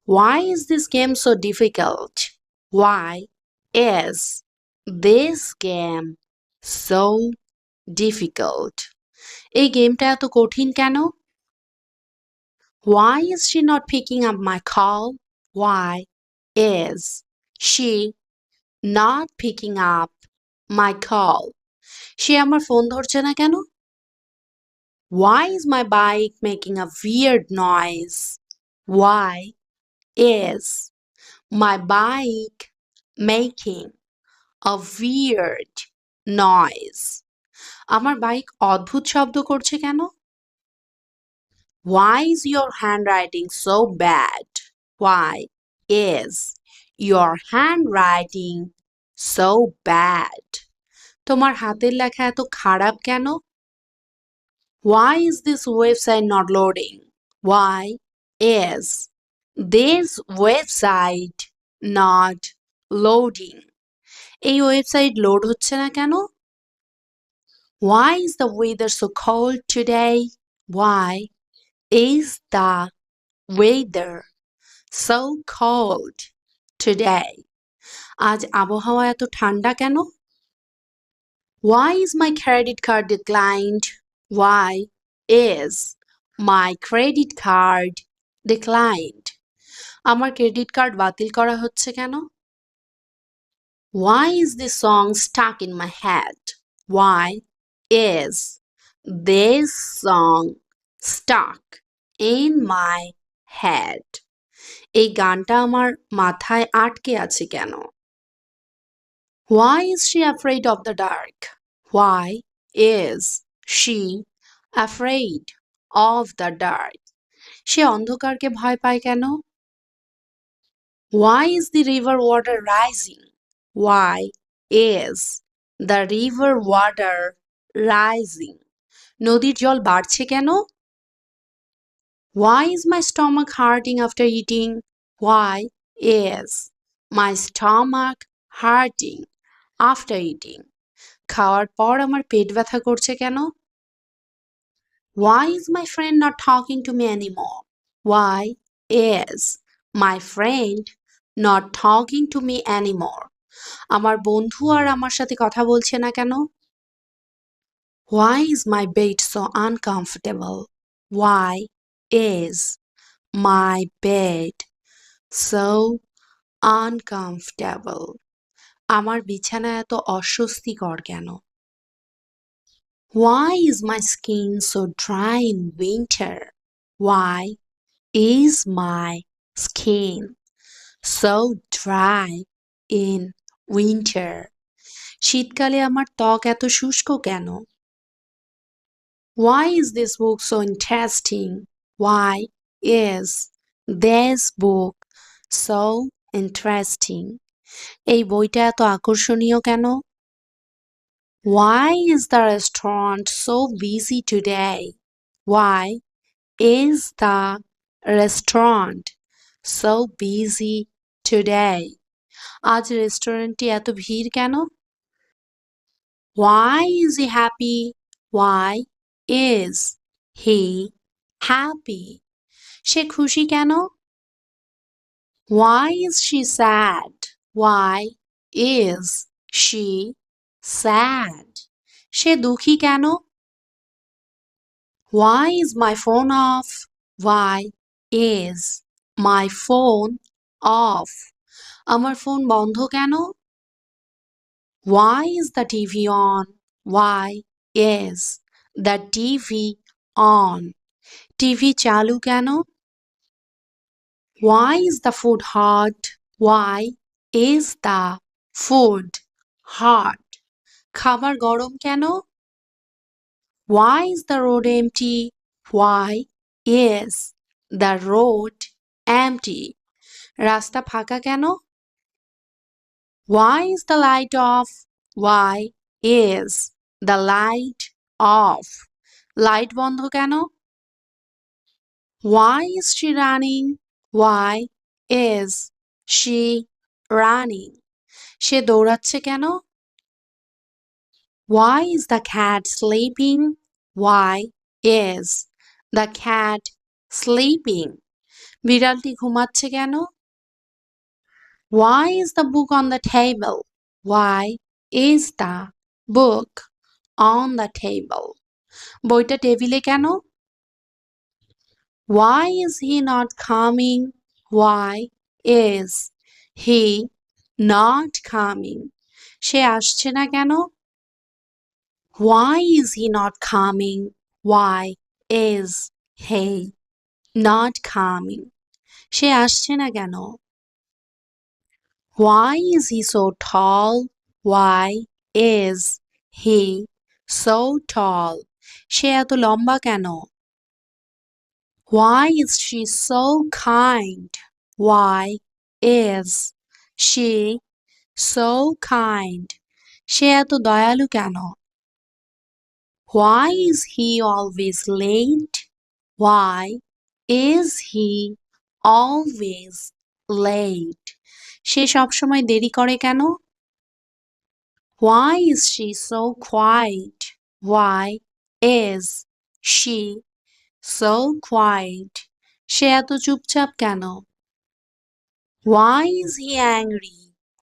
Why is this game so difficult? Why is this game so difficult? এই গেমটা এত কঠিন কেন? Why is she not picking up my call? Why is she not picking up my call? সে আমার phone ধরছে না কেন? Why is my bike making a weird noise? Why is my bike making a weird noise? আমার bike অদ্ভুত শব্দ করছে কেন? Why is your handwriting so bad? Why is your handwriting so bad? তোমার হাতের লেখা এত খারাপ কেন? Why is this website not loading? Why is this website not loading? এই ওয়েবসাইট লোড হচ্ছে না কেন? Why is the weather so cold today? Why is the weather so cold today? আজ আবহাওয়া এত ঠান্ডা কেন? Why is my credit card declined? Why is my credit card declined? আমার ক্রেডিট কার্ড বাতিল করা হচ্ছে কেন? Why is this song stuck in my head? Why is this song stuck in my head? এই গানটা আমার মাথায় আটকে আছে কেন? Why is she afraid of the dark? Why is she afraid of the dark? সে অন্ধকারকে ভয় পায় কেন? Why is the river water rising? Why is the river water rising? নদীর জল বাড়ছে কেন? Why is my stomach hurting after eating? Why is my stomach hurting after eating? খাওয়ার পর আমার পেট ব্যথা করছে কেন? Why is my friend not talking to me anymore? Why is my friend not talking to me anymore? আমার বন্ধু আর আমার সাথে কথা বলছে না কেন? Why is my bed so uncomfortable? Why is my bed so uncomfortable? আমার বিছানা এত অস্বস্তিকর কেন? Why is my skin so dry in winter? Why is my skin so dry in winter? শীতকালে আমার ত্বক এত শুষ্ক কেন? Why is this book so interesting? Why is this book so interesting? এই বইটা এত আকর্ষণীয় কেন? Why is the restaurant so busy today? Why is the restaurant so busy today? আজ রেস্টুরেন্টে এত ভিড় কেন? Why is he happy? Why is he happy? সে খুশি কেন? Why is she sad? Why is she sad? সে দুঃখী কেন? Why is my phone off? Why is my phone off? আমার ফোন বন্ধ কেন? Why is the TV on? Why is the TV on? TV চালু কেন? Why is the food hot? Why is the food hot? খাবার গরম কেন? Why is the road empty? Why is the road empty? রাস্তা ফাঁকা কেন? Why is the light off? Why is the light off? Light বন্ধ কেন? Why is she running? Why is she running? সে দৌড়াচ্ছে কেন? Why is the cat sleeping? Why is the cat sleeping? বিড়ালটি ঘুমাচ্ছে কেন? Why is the book on the table? Why is the book on the table? বইটা টেবিলে কেন? Why is he not coming? Why is he not coming? সে আসছে না কেন? Why is he not coming? Why is he not coming? সে আসছে না কেন? Why is he so tall? Why is he so tall? সে এত লম্বা কেন? Why is she so kind? Why is she so kind? সে এত দয়ালু কেন? Why is he always late? Why is he always late? সে সবসময় দেরি করে কেন? Why is she so quiet? Why is she so quiet? সে এত চুপচাপ কেন? Why is he angry?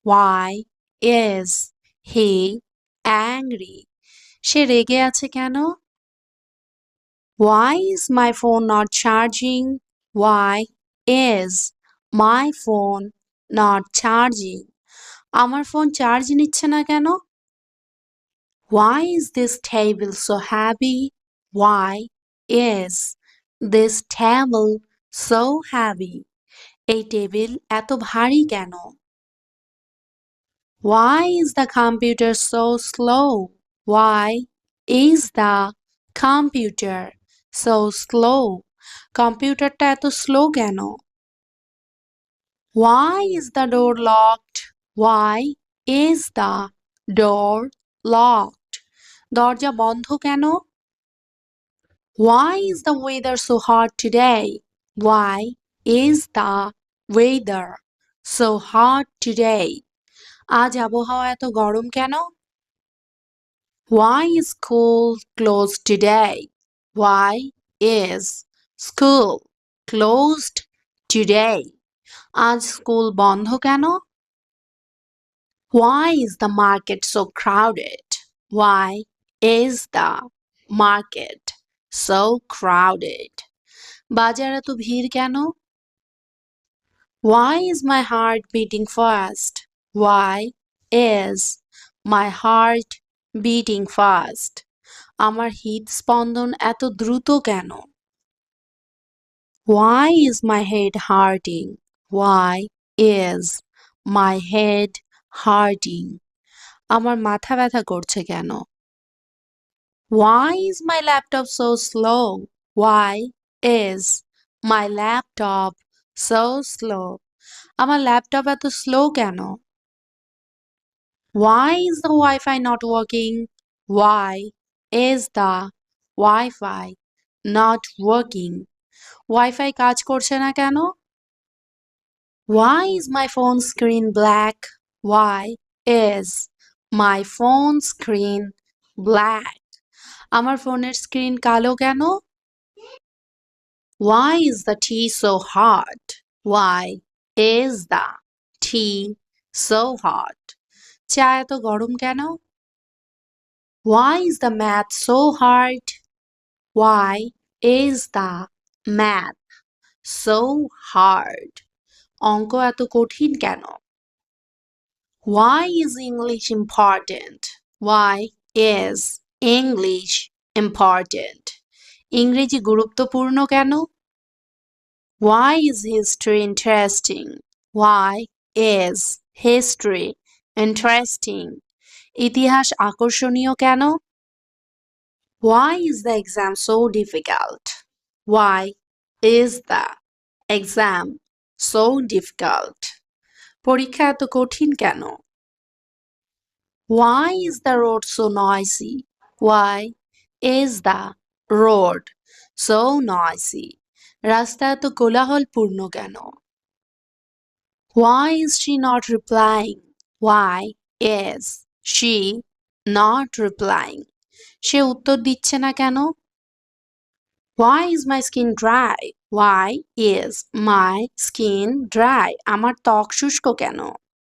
Why is he angry? সে রেগে আছে কেন? Why is my phone not charging? Why is my phone not charging? আমার ফোন চার্জ নিচ্ছে না কেন? Why is this table so heavy? Why is this table so heavy? এই table এত ভারী কেন? Why is the computer so slow? Why is the computer so slow? কম্পিউটারটা এত স্লো কেন? Why is the door locked? Why is the door locked? দরজা বন্ধ কেন? Why is the weather so hot today? Why is the weather so hot today? আজ আবহাওয়া এত গরম কেন? Why is school closed today? Why is school closed today? আজ school বন্ধ কেন? Why is the market so crowded? Why is the market so crowded? বাজার এত ভিড় কেন? Why is my heart beating fast? Why is my heart beating fast? আমার হৃদস্পন্দন এত দ্রুত কেন? Why is my head hurting? Why is my head hurting? আমার মাথা ব্যথা করছে কেন? Why is my laptop so slow? Why is my laptop so slow? আমার ল্যাপটপ এত স্লো কেন? Why is the Wi-Fi not working? Why is the Wi-Fi not working? Wifi কাজ করছে না কেন? Why is my phone screen black? Why is my phone screen black? আমার ফোনের screen কালো কেন? Why is the tea so hot? Why is the tea so hot? চা এত গরম কেন? Why is the math so hard? Why is the math so hard? অঙ্ক এত কঠিন কেন? Why is English important? Why is English important? ইংরেজি গুরুত্বপূর্ণ কেন? Why is history interesting? Why is history interesting? ইতিহাস আকর্ষণীয় কেন? Why is the exam so difficult? Why is the exam so difficult? পরীক্ষা এত কঠিন কেন? Why is the road so noisy? Why is the road so noisy? রাস্তা এত কোলাহলপূর্ণ কেন? Why is she not replying? Why is she not replying? সে উত্তর দিচ্ছে না কেন? Why is my skin dry? Why is my skin dry? আমার ত্বক শুষ্ক কেন?